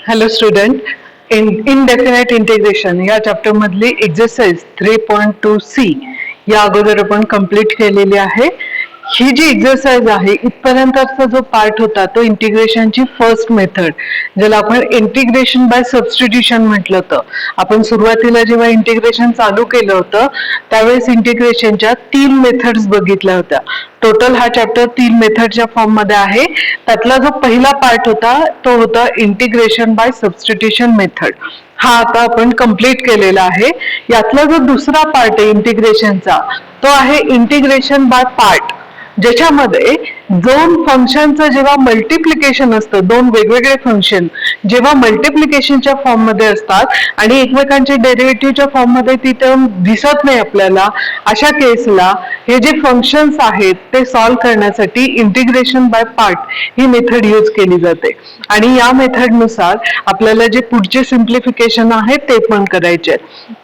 Hello student, indefinite integration या chapter मधली exercise 3.2C या अगोदर आपण कंप्लीट केलेली आहे. ही जी एक्सरसाइज आहे इथपर्यंतचा जो पार्ट होता तो इंटिग्रेशनची फर्स्ट मेथड, ज्याला आपण इंटिग्रेशन बाय सबस्टिट्यूशन म्हटलं होतं. आपण सुरुवातीला जेव्हा इंटिग्रेशन चालू केलं होतं त्यावेळेस इंटिग्रेशनच्या 3 मेथड्स बघितल्या होत्या. टोटल हा चॅप्टर 3 मेथडच्या फॉर्म मध्ये आहे. त्यातला जो पहिला पार्ट होता तो होता इंटिग्रेशन बाय सबस्टिट्यूशन मेथड. हा आता आपण कंप्लीट केलेला आहे. यातला जो दुसरा पार्ट आहे इंटिग्रेशनचा तो आहे इंटिग्रेशन बाय पार्ट, ज्याच्यामध्ये दोन फंक्शनचं जेव्हा मल्टिप्लिकेशन असतं, दोन वेगवेगळे फंक्शन जेव्हा मल्टिप्लिकेशनच्या फॉर्म मध्ये असतात आणि एकमेकांच्या डेरिव्हेटिव्हच्या फॉर्म मध्ये ती टर्म दिसत नाही आपल्याला, अशा केसला हे जे फंक्शन्स आहेत ते सॉल्व्ह करण्यासाठी integration by part he method use केली जाते. आणि या मेथडनुसार आपल्याला जे पुढचे सिम्प्लिफिकेशन आहे ते पण करायचे.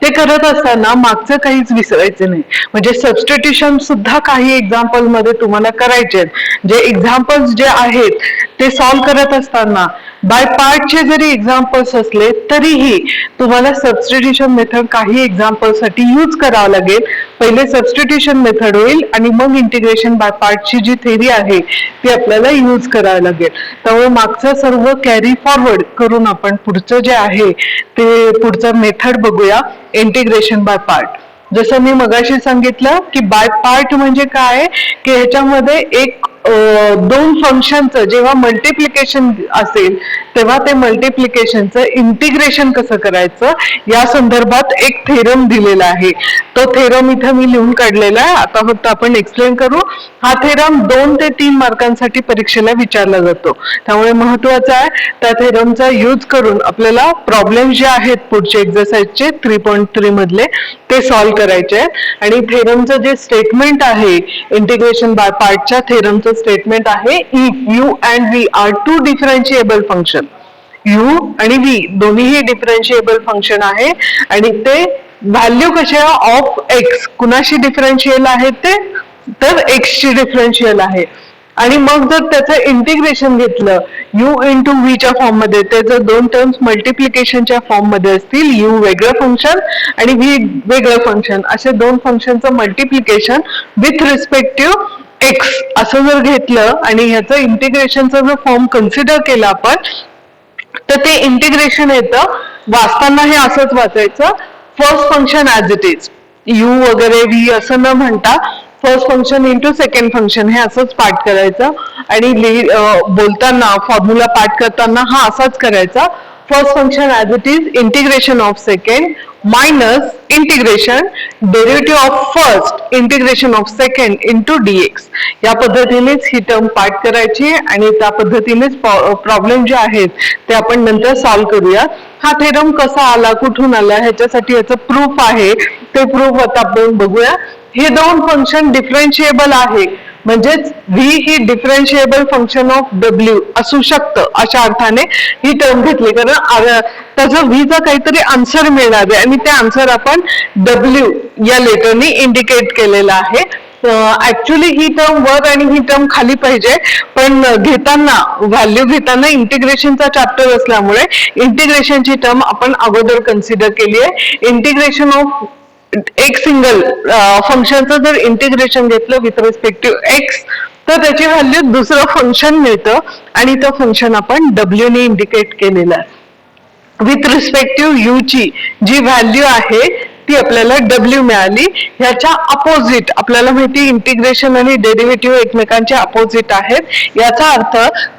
ते करत असताना मागचं काहीच विसरायचं नाही. म्हणजे सबस्टिट्यूशन सुद्धा काही एक्झाम्पल मध्ये तुम्हाला करायचे. जे एक्झाम्पल्स जे आहेत ते सॉल्व्ह करत असताना बाय पार्टचे जरी एक्झाम्पल्स असले तरीही तुम्हाला सबस्टिट्यूशन मेथड काही एक्झाम्पल साठी यूज करावं लागेल. पहिले सबस्टिट्यूशन मेथड होईल आणि मग इंटिग्रेशन बाय पार्टची जी थेरी आहे ती आपल्याला यूज करावी लागेल. त्यामुळे मागचं सर्व कॅरी फॉरवर्ड करून आपण पुढचं जे आहे ते पुढचं मेथड बघूया, इंटिग्रेशन बाय पार्ट. जसं मी मगाशी सांगितलं की बाय पार्ट म्हणजे काय की ह्याच्यामध्ये एक दोन फंक्शनचं जेव्हा मल्टिप्लिकेशन असेल तेव्हा ते मल्टिप्लिकेशनचं इंटिग्रेशन कसं करायचं या संदर्भात एक थेरम दिलेला आहे. तो थेरम इथं मी लिहून काढलेला आहे. आता फक्त आपण एक्सप्लेन करू. हा थेरम 2 ते 3 मार्कांसाठी परीक्षेला विचारला जातो, त्यामुळे महत्वाचा आहे. त्या थेरमचा यूज करून आपल्याला प्रॉब्लेम जे आहेत पुढचे एक्सरसाइजचे 3.3 मधले ते सॉल्व्ह करायचे. आणि थेरमचं जे स्टेटमेंट आहे इंटिग्रेशन बाय पार्टच्या थेरमचं स्टेटमेंट आहे, if u and v are two differentiable function. U आणि व्ही दोन्हीही डिफरन्शिएबल फंक्शन आहे आणि ते व्हॅल्यू कशा ऑफ एक्स कुणाशी डिफरन्शियल आहे ते तर एक्स ची डिफरन्शियल आहे. आणि मग जर त्याचं इंटिग्रेशन घेतलं यू इंटू व्ही च्या फॉर्म मध्ये, ते जर दोन टर्म्स मल्टिप्लिकेशनच्या फॉर्म मध्ये असतील, यू वेगळं फंक्शन आणि व्ही वेगळं फंक्शन, असे दोन फंक्शनचं मल्टिप्लिकेशन विथ रिस्पेक्टिव्ह एक्स असं जर घेतलं आणि ह्याचं इंटिग्रेशनचा जर फॉर्म कन्सिडर केला आपण तर ते इंटिग्रेशन येतं. वाचताना हे असंच वाचायचं, first function as it is, you वगैरे व्ही असं न म्हणता first function into second function हे असंच पाठ करायचं. आणि बोलताना फॉर्म्युला पाठ करताना हा असाच करायचा, first function as it is integration of second minus integration derivative of first integration of second into dx. या पद्धतीनेच ही टर्म पाठ करायची आणि त्या पद्धतीनेच प्रॉब्लेम जे आहेत ते आपण नंतर सॉल्व्ह करूया. हा थेरम कसा आला, कुठून आला, ह्याच्यासाठी याचं प्रूफ आहे, ते प्रूफ आता आपण बघूया. हे दोन फंक्शन डिफरन्शिएबल आहे, म्हणजेच व्ही ही डिफरन्शिएबल फंक्शन ऑफ डब्ल्यू असू शकतं अशा अर्थाने ही टर्म घेतली. कारण त्याचं व्हीचा काहीतरी आन्सर मिळणार आहे आणि ते आन्सर आपण डब्ल्यू या लेटरनी इंडिकेट केलेलं आहे. ऍक्च्युली ही टर्म वर आणि ही टर्म खाली पाहिजे, पण घेताना व्हॅल्यू घेताना इंटिग्रेशनचा चॅप्टर असल्यामुळे इंटिग्रेशनची टर्म आपण अगोदर कन्सिडर केली आहे. इंटिग्रेशन ऑफ एक सिंगल फंक्शनचं जर इंटिग्रेशन घेतलं विथ रिस्पेक्टिव्ह एक्स तर त्याची व्हॅल्यू दुसरं फंक्शन मिळतं आणि तो फंक्शन आपण डब्ल्यू ने इंडिकेट केलेला आहे. विथ रिस्पेक्टिव्ह यू ची जी व्हॅल्यू आहे ती आपल्याला डब्ल्यू मिळाली. ह्याच्या अपोजिट आपल्याला माहिती इंटिग्रेशन आणि डेरिव्हेटिव्ह एकमेकांचे अपोजिट आहेत. याचा अर्थ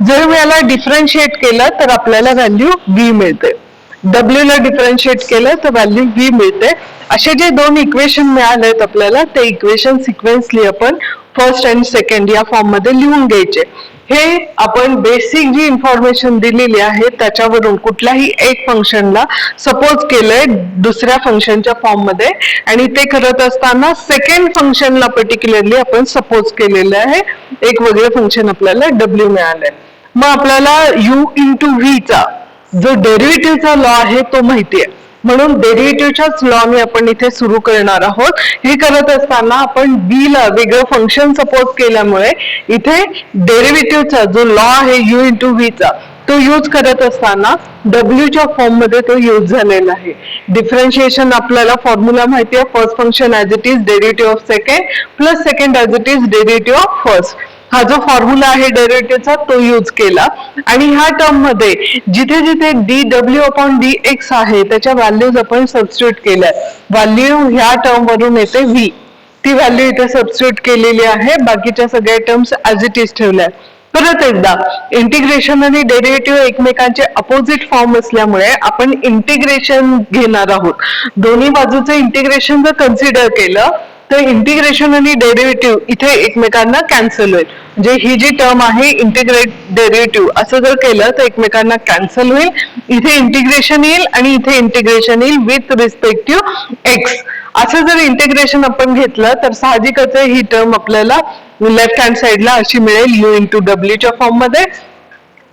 जर मी याला डिफरन्शिएट केलं तर आपल्याला व्हॅल्यू व्ही मिळते, डब्ल्यू ला डिफरन्शिएट केलं तर व्हॅल्यू व्ही मिळते. असे जे दोन इक्वेशन मिळालेत आपल्याला ते इक्वेशन सिक्वेन्सली आपण फर्स्ट आणि सेकंड या फॉर्म मध्ये लिहून घ्यायचे. हे आपण बेसिक जी इन्फॉर्मेशन दिलेली आहे त्याच्यावरून कुठल्याही एक फंक्शनला सपोज केलंय दुसऱ्या फंक्शनच्या फॉर्म मध्ये आणि ते करत असताना सेकंड फंक्शनला पर्टिक्युलरली आपण सपोज केलेलं आहे, एक वेगळं फंक्शन आपल्याला डब्ल्यू मिळालंय. मग आपल्याला यू इंटू व्ही चा जो डेरिव्हेटिव्हचा लॉ आहे तो माहिती आहे. म्हणून डेरिव्हेटिव्हच्याच लॉने आपण इथे सुरू करणार आहोत. हे करत असताना आपण बी ला वेगळं फंक्शन सपोज केल्यामुळे इथे डेरिव्हेटिव्हचा जो लॉ आहे यू इंटू व्ही चा तो यूज करत असताना डब्ल्यूच्या फॉर्म मध्ये तो यूज झालेला आहे. डिफरन्शिएशन आपल्याला फॉर्म्युला माहिती आहे, first function as it is derivative of second plus second as it is derivative of first. हा जो फॉर्म्युला आहे डेरिव्हेटिव्हचा तो यूज केला आणि ह्या टर्म मध्ये जिथे जिथे D W upon D x आहे त्याच्या व्हॅल्यूज आपण सबस्टिट्यूट केल्या. व्हॅल्यू ह्या टर्म वरून येते व्ही, ती व्हॅल्यू इथे सबस्टिट्यूट केलेली आहे. बाकीच्या सगळ्या टर्म्स ऍज इट इज ठेवल्या. परत एकदा इंटिग्रेशन आणि डेरिव्हेटिव्ह एकमेकांचे अपोजिट फॉर्म असल्यामुळे आपण इंटिग्रेशन घेणार आहोत. दोन्ही बाजूचं इंटिग्रेशन जर कन्सिडर केलं तर इंटिग्रेशन आणि डेरिव्हेटिव्ह इथे एकमेकांना कॅन्सल होईल. म्हणजे ही जी टर्म आहे इंटिग्रेट डेरिव्हेटिव्ह असं जर केलं तर एकमेकांना कॅन्सल होईल. इथे इंटिग्रेशन येईल आणि इथे इंटिग्रेशन येईल विथ रिस्पेक्टिव्ह एक्स. असं जर इंटिग्रेशन आपण घेतलं तर साहजिकच ही टर्म आपल्याला लेफ्ट हँड साइडला अशी मिळेल यू इंटू डब्ल्यूच्या फॉर्म मध्ये.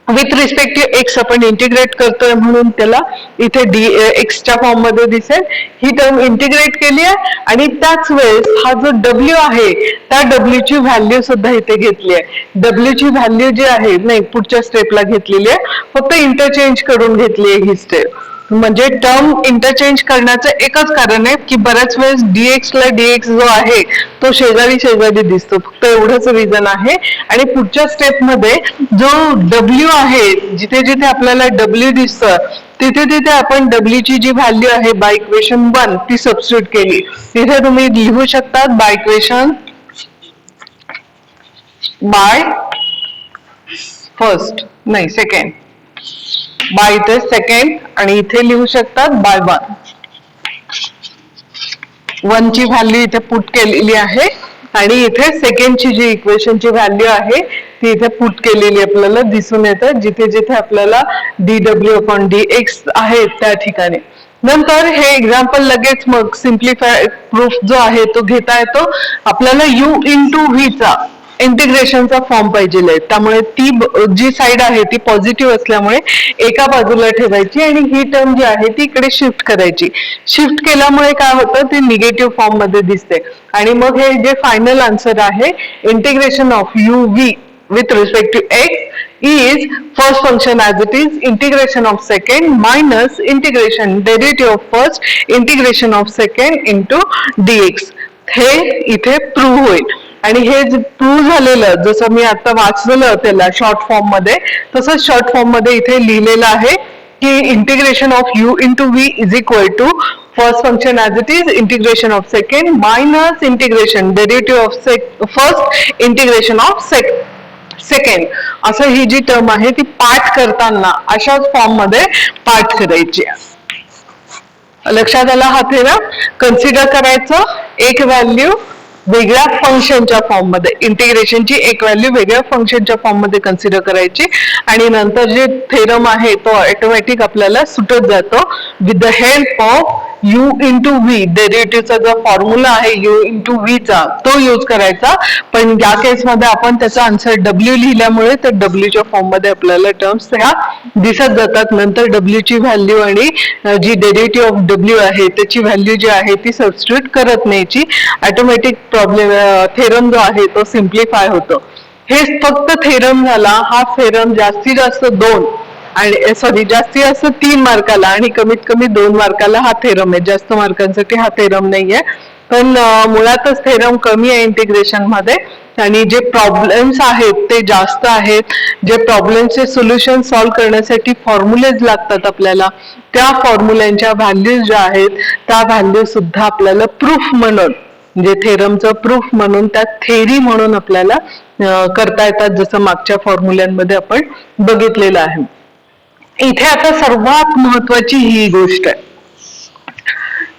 विथ रिस्पेक्टिव्ह एक्स आपण इंटिग्रेट करतोय म्हणून त्याला इथे डी एक्सच्या फॉर्म मध्ये दिसेल. ही टर्म इंटिग्रेट केली आहे आणि त्याच वेळेस हा जो डब्ल्यू आहे त्या डब्ल्यूची व्हॅल्यू सुद्धा इथे घेतली आहे. डब्ल्यूची व्हॅल्यू जी आहे नाही पुढच्या स्टेपला घेतलेली आहे, फक्त इंटरचेंज करून घेतली आहे ही स्टेप. म्हणजे टर्म इंटरचेंज करण्याचं एकच कारण आहे की बऱ्याच वेळेस डीएक्स ला डीएक्स जो आहे तो शेजारी शेजारी दिसतो, फक्त एवढंच रिझन आहे. आणि पुढच्या स्टेप मध्ये जो डब्ल्यू आहे जिथे जिथे आपल्याला डब्ल्यू दिसतं तिथे तिथे आपण डब्ल्यू ची जी व्हॅल्यू आहे बाय इक्वेशन 1 ती सबस्टिट्यूट केली. तिथे तुम्ही लिहू शकतात बाय इक्वेशन बाय फर्स्ट नाही सेकंड, बाय इथे सेकंड आणि इथे लिहू शकतात बाय 1 ची व्हॅल्यू इथे पुट केलेली आहे आणि इथे सेकंडची जी इक्वेशनची व्हॅल्यू आहे ती इथे पुट केलेली आपल्याला दिसून येतं जिथे जिथे आपल्याला D W upon D x आहे त्या ठिकाणी. नंतर हे एक्झाम्पल लगेच मग सिम्प्लिफाय प्रूफ जो आहे तो घेता येतो. आपल्याला यू इंटू व्ही चा इंटिग्रेशनचा फॉर्म पाहिजे, त्यामुळे ती जी साइड आहे ती पॉझिटिव्ह असल्यामुळे एका बाजूला ठेवायची आणि ही टर्म जी आहे ती इकडे शिफ्ट करायची. शिफ्ट केल्यामुळे काय होतं ते निगेटिव्ह फॉर्म मध्ये दिसते आणि मग हे जे फायनल आन्सर आहे integration of U V with respect to x is first function as it is integration of second minus integration derivative of first integration of second into dx. हे इथे prove होईल आणि हे प्रूव्ह झालेलं जसं मी आता वाचलेलं त्याला शॉर्ट फॉर्म मध्ये तसंच शॉर्ट फॉर्म मध्ये इथे लिहिलेलं आहे की integration of u into v is equal to first function as it is integration of second minus integration derivative of first integration of second. असं ही जी टर्म आहे ती पाठ करताना अशाच फॉर्म मध्ये पाठ करायची. लक्षात आला हा थेरम. कन्सिडर करायचं एक व्हॅल्यू वेगळ्या फंक्शनच्या फॉर्म मध्ये, इंटिग्रेशनची एक व्हॅल्यू वेगळ्या फंक्शनच्या फॉर्म मध्ये कन्सिडर करायची आणि नंतर जे थेरम आहे तो ऑटोमॅटिक आपल्याला सुटत जातो with the help of u into v. डेरिव्हेटिव्हचा जो फॉर्म्युला आहे यू इंटू व्ही चा तो यूज करायचा, पण या केसमध्ये आपण त्याचा आन्सर डब्ल्यू लिहिल्यामुळे तर डब्ल्यूच्या फॉर्म मध्ये आपल्याला टर्म्स ह्या दिसत जातात. नंतर डब्ल्यू ची व्हॅल्यू आणि जी डेरिव्हेटिव्ह ऑफ डब्ल्यू आहे त्याची व्हॅल्यू जी आहे ती सबस्टिट्यूट करत न्यायची. ऑटोमॅटिक प्रॉब्लेम थेरम जो आहे तो सिम्प्लिफाय होतो. हे फक्त थेरम झाला. हा थेरम जास्तीत जास्त 2 आणि सॉरी जास्तीत जास्त 3 मार्काला आणि कमीत कमी 2 मार्काला हा थेरम आहे. जास्त मार्कांसाठी हा थेरम नाहीये, पण मुळातच थेरम कमी आहे इंटिग्रेशन मध्ये आणि जे प्रॉब्लेम्स आहेत ते जास्त आहेत. जे प्रॉब्लेमचे सोल्युशन सॉल्व्ह करण्यासाठी फॉर्म्युलेज लागतात आपल्याला, त्या फॉर्म्युल्यांच्या व्हॅल्यूज ज्या आहेत त्या व्हॅल्यू सुद्धा आपल्याला प्रूफ म्हणून म्हणजे थेरमचं प्रूफ म्हणून त्या थेरी म्हणून आपल्याला करता येतात, जसं मागच्या फॉर्म्युल्यांमध्ये आपण बघितलेलं आहे. इथे आता सर्वात महत्वाची ही गोष्ट आहे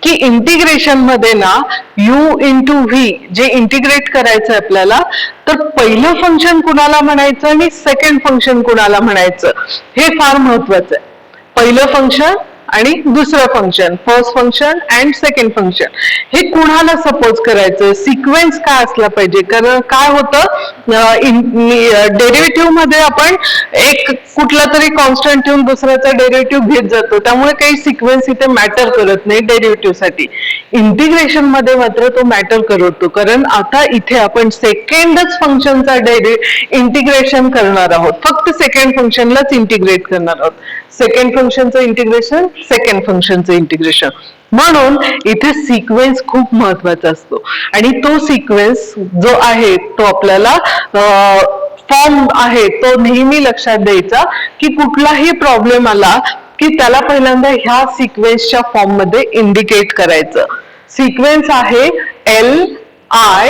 की इंटिग्रेशन मध्ये ना you into V J integrate करायचं आपल्याला, तर पहिलं फंक्शन कुणाला म्हणायचं आणि सेकंड फंक्शन कुणाला म्हणायचं हे फार महत्वाचं आहे. पहिलं फंक्शन आणि दुसरं function, first function and second function. हे कुणाला सपोज करायचं, सिक्वेन्स काय असला पाहिजे. कारण काय होतं, डेरिव्हेटिव्ह मध्ये आपण एक कुठला तरी कॉन्स्टंट ठेवून दुसऱ्याचा डेरिव्हेटिव्ह घेत जातो, त्यामुळे काही सिक्वेन्स इथे मॅटर करत नाही डेरिव्हेटिव्ह साठी. इंटिग्रेशन मध्ये मात्र तो मॅटर करतो, कारण आता इथे आपण सेकंडच फंक्शनचा इंटिग्रेशन करणार आहोत, फक्त सेकंड फंक्शनलाच इंटिग्रेट करणार आहोत. सेकंड फंक्शनचं इंटिग्रेशन, सेकंड फंक्शनचं इंटिग्रेशन. म्हणून इथे सिक्वेन्स खूप महत्वाचा असतो आणि तो सिक्वेन्स जो आहे तो आपल्याला फॉर्म आहे तो नेहमी लक्षात द्यायचा की कुठलाही प्रॉब्लेम आला की त्याला पहिल्यांदा ह्या सिक्वेन्सच्या फॉर्म मध्ये इंडिकेट करायचं. सिक्वेन्स आहे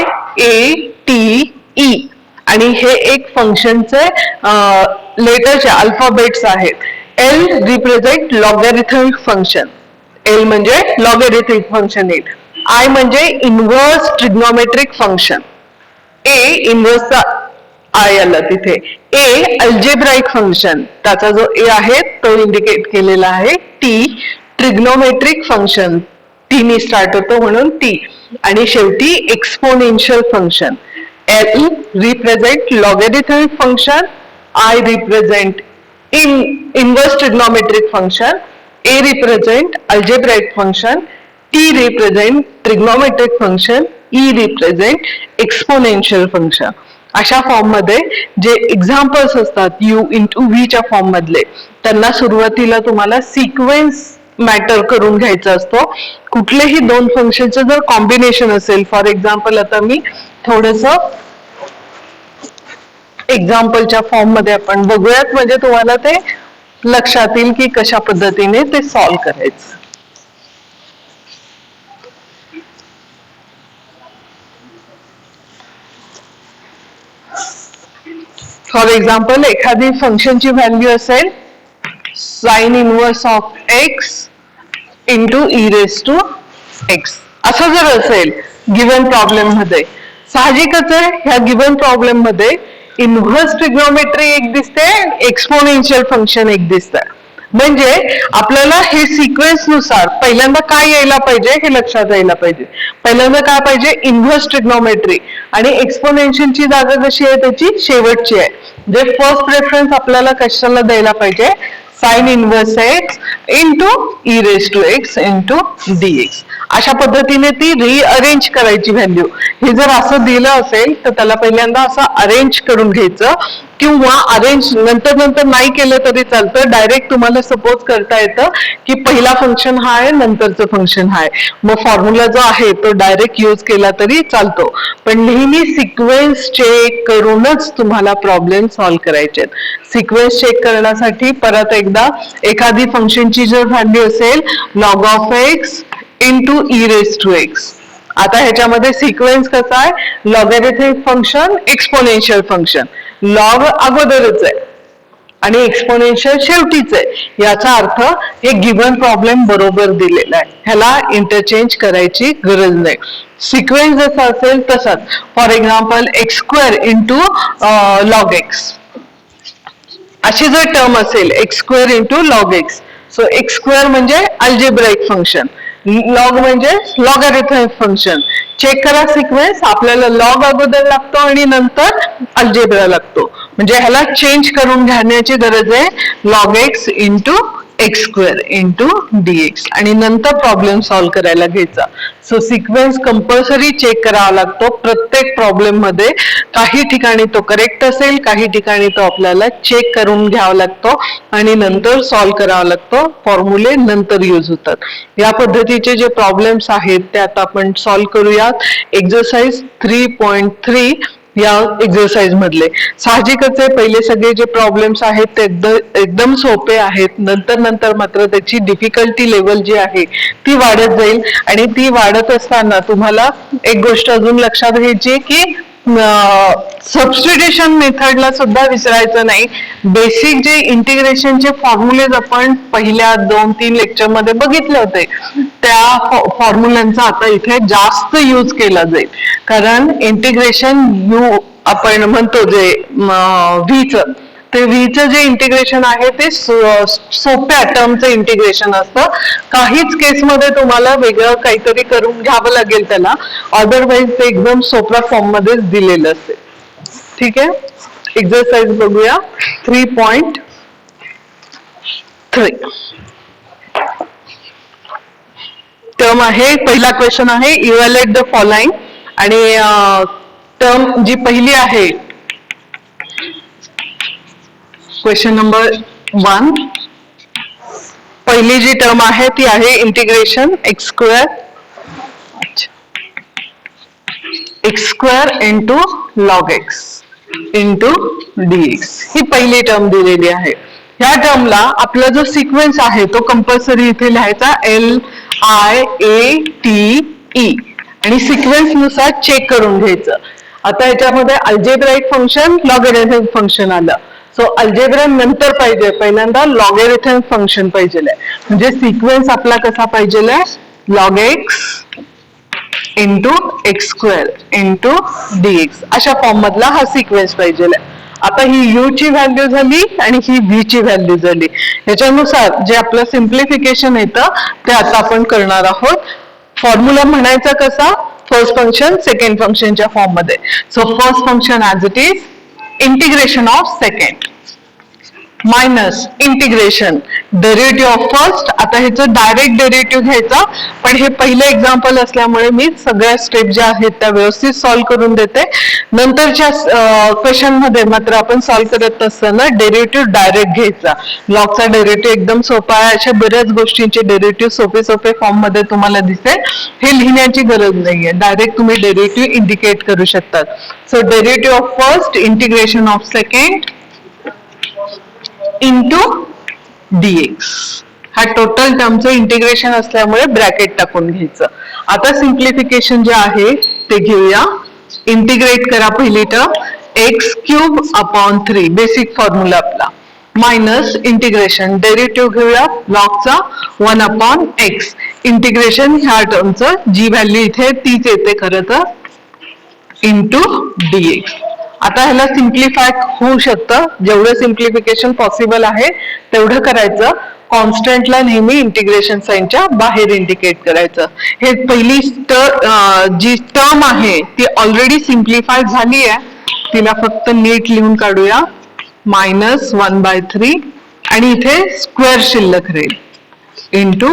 LIATE आणि हे एक फंक्शनचे लेटरचे अल्फाबेट्स आहेत. L represent logarithmic function, L म्हणजे लॉगॅरिथमिक फंक्शन येईल. I म्हणजे inverse trigonometric function, A इनव्हर्सचा I आला तिथे. A अल्जेब्राइक फंक्शन, त्याचा जो A आहे तो इंडिकेट केलेला आहे. T ट्रिग्नोमेट्रिक फंक्शन, T नी स्टार्ट होतो म्हणून T. आणि शेवटी exponential function. L represent logarithmic function, I represent inverse trigonometric function, A represent algebraic function, T represent trigonometric function, E represent exponential function. अशा फॉर्म मध्ये जे एक्झाम्पल्स असतात U into V च्या फॉर्म मधले, त्यांना सुरुवातीला तुम्हाला सिक्वेन्स मॅटर करून घ्यायचा असतो. कुठलेही दोन फंक्शनचं जर कॉम्बिनेशन असेल, फॉर एक्झाम्पल आता मी थोडस एक्झाम्पलच्या फॉर्म मध्ये आपण बघूयात, म्हणजे तुम्हाला ते लक्षात येईल की कशा पद्धतीने ते सॉल्व्ह करायचं. फॉर एक्झाम्पल एखादी फंक्शनची व्हॅल्यू असेल sine inverse of x into e raise to x, असं जर असेल गिवन प्रॉब्लेम मध्ये, साहजिकच आहे ह्या गिवन प्रॉब्लेम मध्ये इनव्हर्स ट्रिग्नोमेट्री एक दिसते, एक्सपोनेन्शियल फंक्शन एक दिसतं. म्हणजे आपल्याला हे सिक्वेन्स नुसार पहिल्यांदा काय यायला पाहिजे हे लक्षात यायला पाहिजे. पहिल्यांदा काय पाहिजे, इनव्हर्स ट्रिग्नोमेट्री, आणि एक्सपोनेन्शियलची जागा कशी आहे त्याची शेवटची आहे. जे फर्स्ट प्रेफरन्स आपल्याला कशाला द्यायला पाहिजे, sine inverse x into e raise to x into dx. अशा पद्धतीने ती रिअरेंज करायची व्हॅल्यू. हे जर असं दिलं असेल तर त्याला पहिल्यांदा असं अरेंज करून घ्यायचं, किंवा अरेंज नंतर नंतर नाही केलं तरी चालतं. डायरेक्ट तुम्हाला सपोज करता येतं की पहिला फंक्शन हा आहे नंतरचं फंक्शन हा आहे, मग फॉर्म्युला जो आहे तो डायरेक्ट यूज केला तरी चालतो. पण नेहमी सिक्वेन्स चेक करूनच तुम्हाला प्रॉब्लेम सॉल्व्ह करायचे आहेत. सिक्वेन्स चेक करण्यासाठी परत एकदा एखादी फंक्शनची जर व्हॅल्यू असेल log of x into e raise to x, आता ह्याच्यामध्ये सिक्वेन्स कसा आहे, logarithmic function, exponential function. Log अगोदरच आहे आणि एक्सपोनेन्शियल शेवटीच आहे, याचा अर्थ हे गिवन प्रॉब्लेम बरोबर दिलेला आहे, ह्याला इंटरचेंज करायची गरज नाही. सिक्वेन्स जसा असेल तसाच. For example x square into log x, अशी जर टर्म असेल x square into log x, so x square म्हणजे अल्जेब्राइक फंक्शन, लॉग म्हणजे लॉगॅरिथमिक फंक्शन. चेक करा सिक्वेन्स, आपल्याला लॉग अगोदर लागतो आणि नंतर अल्जेब्रा लागतो, म्हणजे ह्याला चेंज करून घेण्याची गरज आहे. Log x into x square into dx, आणि नंतर प्रॉब्लेम सॉल्व्ह करायला घ्यायचा. सो सिक्वेन्स कंपल्सरी चेक करावा लागतो प्रत्येक प्रॉब्लेम मध्ये. काही ठिकाणी तो करेक्ट असेल, काही ठिकाणी तो आपल्याला चेक करून घ्यावा लागतो आणि नंतर सॉल्व्ह करावा लागतो. फॉर्म्युले नंतर यूज होतात. या पद्धतीचे जे प्रॉब्लेम्स आहेत ते आता आपण सॉल्व्ह करूयात. एक्सरसाइज 3.3 या एक्सरसाइज मधले साहजिकच आहे, पहिले सगळे जे प्रॉब्लेम्स आहेत ते एकदम सोपे आहेत. नंतर नंतर मात्र त्याची डिफिकल्टी लेवल जी आहे ती वाढत जाईल, आणि ती वाढत असताना तुम्हाला एक गोष्ट अजून लक्षात घ्यायची की सबस्टिट्यूशन मेथडला सुद्धा विसरायचं नाही. बेसिक जे इंटिग्रेशनचे फॉर्म्युलेज आपण पहिल्या 2-3 लेक्चर मध्ये बघितले होते, त्या फॉर्म्युलांचा आता इथे जास्त यूज केला जाईल. कारण इंटिग्रेशन आपण म्हणतो जे व्हीच ते व्हीचं जे इंटिग्रेशन आहे ते सोप्या टर्मचं इंटिग्रेशन असतं. काहीच केसमध्ये तुम्हाला वेगळं काहीतरी करून घ्यावं लागेल त्याला, अदरवाईज ते एकदम सोप्या फॉर्म मध्येच दिलेलं असेल. ठीक आहे, एक्सरसाइज बघूया 3.3. टर्म आहे, पहिला क्वेश्चन आहे इव्हॅल्युएट द फॉलोइंग, आणि टर्म जी पहिली आहे क्वेश्चन नंबर 1, पहिली जी टर्म आहे ती आहे integration x square into log x into dx, ही पहिली टर्म दिलेली आहे. ह्या टर्मला आपला जो सिक्वेन्स आहे तो कंपल्सरी इथे लिहायचा LIATE, आणि सिक्वेन्स नुसार चेक करून घ्यायचं. आता याच्यामध्ये अल्जेब्राइक फंक्शन, लॉगॅरिथमिक फंक्शन आलं. सो अल्जेब्रा नंतर पाहिजे, पहिल्यांदा लॉगॅरिथमिक फंक्शन पाहिजे. म्हणजे सिक्वेन्स आपला कसा पाहिजे, log x into x square into dx, अशा फॉर्म मधला हा सिक्वेन्स पाहिजे. आता ही यू ची व्हॅल्यू झाली आणि ही व्ही ची व्हॅल्यू झाली. याच्यानुसार जे आपलं सिम्प्लिफिकेशन येतं ते आता आपण करणार आहोत. फॉर्म्युला म्हणायचा कसा, फर्स्ट फंक्शन सेकंड फंक्शनच्या फॉर्म मध्ये. So first function as it is integration of second minus integration derivative of first. आता ह्याचं डायरेक्ट डेरिव्हेटिव्ह घ्यायचा, पण हे पहिलं एक्झाम्पल असल्यामुळे मी सगळ्या स्टेप ज्या आहेत त्या व्यवस्थित सॉल्व्ह करून देते. नंतरच्या क्वेश्चन मध्ये मात्र आपण सॉल्व्ह करत असताना डेरिव्हेटिव्ह डायरेक्ट घ्यायचा. लॉगचा डेरिव्हेटिव्ह एकदम सोपा आहे. अशा बऱ्याच गोष्टींचे डेरिव्हेटिव्ह सोपे सोपे फॉर्म मध्ये तुम्हाला दिसेल. हे लिहिण्याची गरज नाहीये, डायरेक्ट तुम्ही डेरिव्हेटिव्ह इंडिकेट करू शकतात. So derivative of first integration of second into dx, हा टोटल टर्मचं इंटिग्रेशन असल्यामुळे ब्रॅकेट टाकून घ्यायचं. आता सिम्प्लिफिकेशन जे आहे ते घेऊया. इंटिग्रेट करा पहिली टर्म x³ बेसिक फॉर्म्युला आपला, मायनस इंटिग्रेशन डेरिव्हेटिव्ह घेऊया लॉगचा 1/x, इंटिग्रेशन ह्या टर्मचं जी व्हॅल्यू इथे तीच येते खरं तर, इंटू डीएक्स. आता ह्याला सिम्प्लिफाय होऊ शकतं, जेवढं सिम्प्लिफिकेशन पॉसिबल आहे तेवढं करायचं. कॉन्स्टंटला नेहमी इंटिग्रेशन साइनच्या बाहेर इंडिकेट करायचं. हे पहिली जी टर्म आहे ती ऑलरेडी सिम्प्लिफाय झाली आहे, तिला फक्त नीट लिहून काढूया. -1/3 आणि इथे स्क्वेअर शिल्लक राहील इंटू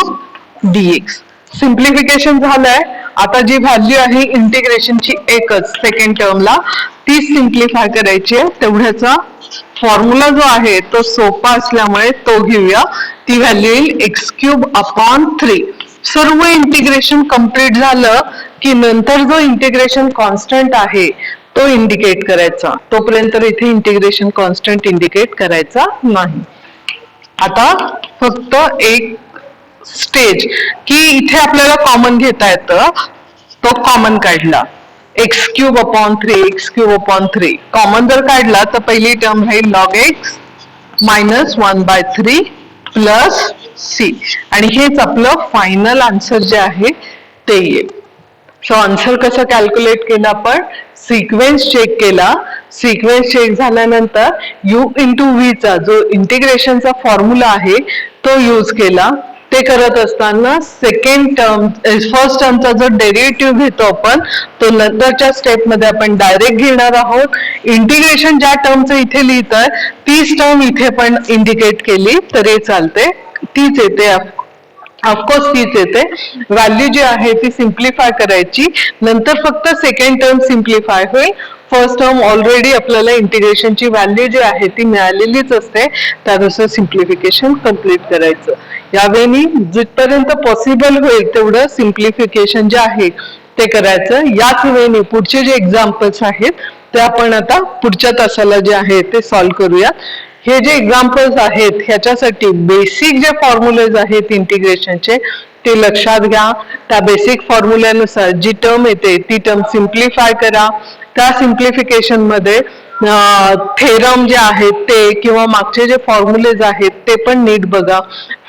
डीएक्स. सिम्प्लिफिकेशन झालंय. आता जी व्हॅल्यू आहे इंटिग्रेशनची एकच सेकंड टर्मला, ती सिम्प्लिफाय करायची आहे. तेवढ्याचा फॉर्म्युला जो आहे तो सोपा असल्यामुळे तो घेऊया. ती व्हॅल्यू येईल x³/3. सर्व इंटिग्रेशन कम्प्लीट झालं की नंतर जो इंटिग्रेशन कॉन्स्टंट आहे तो इंडिकेट करायचा. तोपर्यंत इथे इंटिग्रेशन कॉन्स्टंट इंडिकेट करायचा नाही. आता फक्त एक स्टेज की इथे आपल्याला कॉमन घेता येतं, तो कॉमन काढला. x³ कॉमन जर काढला तर पहिली टर्म राहील लॉग एक्स -1/3 प्लस सी, आणि हेच आपलं फायनल आन्सर जे आहे ते येईल. सो आन्सर कसं कॅल्क्युलेट केलं आपण, सिक्वेन्स चेक केला. सिक्वेन्स चेक झाल्यानंतर u इंटू व्ही चा जो इंटिग्रेशनचा फॉर्म्युला आहे तो यूज केला. ते करत असताना सेकंड टर्म फर्स्ट टर्मचा जो डेरिव्हेटिव्ह घेतो आपण तो नंतरच्या स्टेप मध्ये आपण डायरेक्ट घेणार आहोत. इंटिग्रेशन ज्या टर्मचं इथे लिहितंय तीच टर्म इथे पण इंडिकेट केली तरी चालते, तीच येते. ऑफकोर्स तीच येते. व्हॅल्यू जी आहे ती सिम्प्लिफाय करायची, नंतर फक्त सेकंड टर्म सिम्प्लिफाय होईल. फर्स्ट टर्म ऑलरेडी आपल्याला इंटिग्रेशनची व्हॅल्यू जी आहे ती मिळालेलीच असते, त्यानुसार सिम्प्लिफिकेशन कम्प्लीट करायचं. यावेळी जिथपर्यंत पॉसिबल होईल तेवढं सिम्प्लिफिकेशन जे आहे ते करायचं. याच वेळी पुढचे जे एक्झाम्पल्स आहेत ते आपण आता पुढच्या तासाला जे आहे ते सॉल्व्ह करूया. हे जे एक्झाम्पल्स आहेत ह्याच्यासाठी बेसिक जे फॉर्म्युलेज आहेत इंटिग्रेशनचे ते लक्षात घ्या. त्या बेसिक फॉर्म्युल्यानुसार जी टर्म येते ती टर्म सिम्प्लिफाय करा. त्या सिम्प्लिफिकेशन मध्ये थेरम जे आहेत ते किंवा मागचे जे फॉर्म्युलेज आहेत ते पण नीट बघा.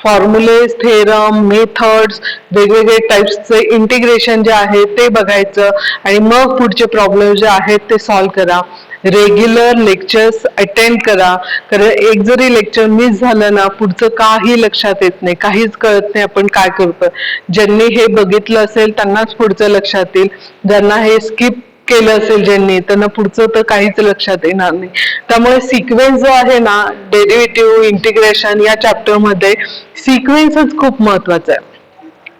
फॉर्म्युलेज, थेरम, मेथड्स, वेगवेगळे टाइप्सचे इंटिग्रेशन जे आहे ते बघायचं आणि मग पुढचे प्रॉब्लेम जे आहेत ते सॉल्व्ह करा. रेग्युलर लेक्चर्स अटेंड करा. कारण एक जरी लेक्चर मिस झालं ना, पुढचं काही लक्षात येत नाही, काहीच कळत नाही आपण काय करतोय. ज्यांनी हे बघितलं असेल त्यांनाच पुढचं लक्षात येईल, ज्यांना हे स्किप केलं असेल ज्यांनी, त्यांना पुढचं तर काहीच लक्षात येणार नाही. त्यामुळे सिक्वेन्स जो आहे ना, डेरिव्हेटिव्ह इंटिग्रेशन या चॅप्टर मध्ये सिक्वेन्सच खूप महत्वाचा आहे.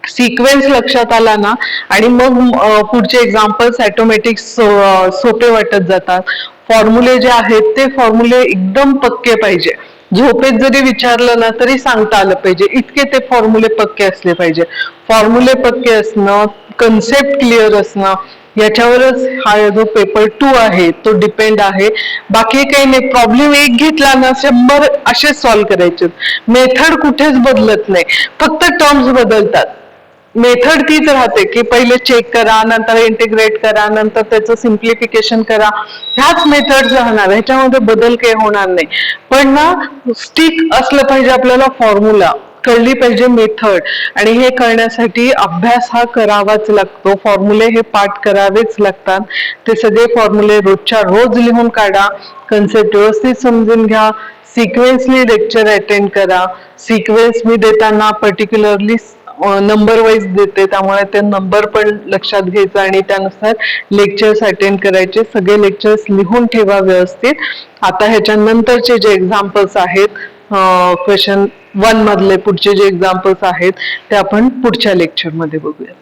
सिक्वेन्स लक्षात आला ना, आणि मग पुढचे एक्झाम्पल्स ऑटोमॅटिक सोपे वाटत जातात. फॉर्म्युले जे आहेत ते फॉर्म्युले एकदम पक्के पाहिजे. झोपेत जरी विचारलं ना तरी सांगता आलं पाहिजे, इतके ते फॉर्म्युले पक्के असले पाहिजे. फॉर्म्युले पक्के असणं, कन्सेप्ट क्लिअर असणं, याच्यावरच हा जो पेपर 2 आहे तो डिपेंड आहे. बाकी काही नाही. प्रॉब्लेम एक घेतला ना 100 असेच सॉल्व्ह करायचे. मेथड कुठेच बदलत नाही, फक्त टर्म्स बदलतात. मेथड तीच राहते की पहिले चेक करा, नंतर इंटिग्रेट करा, नंतर त्याचं सिम्प्लिफिकेशन करा. ह्याच मेथड राहणार, ह्याच्यामध्ये बदल काही होणार नाही. पण ना स्टिक असलं पाहिजे आपल्याला, फॉर्म्युला कळली पाहिजे, मेथड. आणि हे करण्यासाठी अभ्यास हा करावाच लागतो. फॉर्म्युले हे पाठ करावेच लागतात. ते सगळे फॉर्म्युले रोजच्या रोज लिहून काढा, कन्सेप्ट व्यवस्थित समजून घ्या, सिक्वेन्सली लेक्चर अटेंड करा. सिक्वेन्स मी देताना पर्टिक्युलरली नंबर वाईज देते, त्यामुळे ते नंबर पण लक्षात घ्यायचा आणि त्यानुसार लेक्चर्स अटेंड करायचे. सगळे लेक्चर्स लिहून ठेवा व्यवस्थित. आता ह्याच्या नंतरचे जे एक्झाम्पल्स आहेत, क्वेश्चन 1 मधले पुढचे जे एक्झाम्पल्स आहेत ते आपण पुढच्या लेक्चरमध्ये बघूया.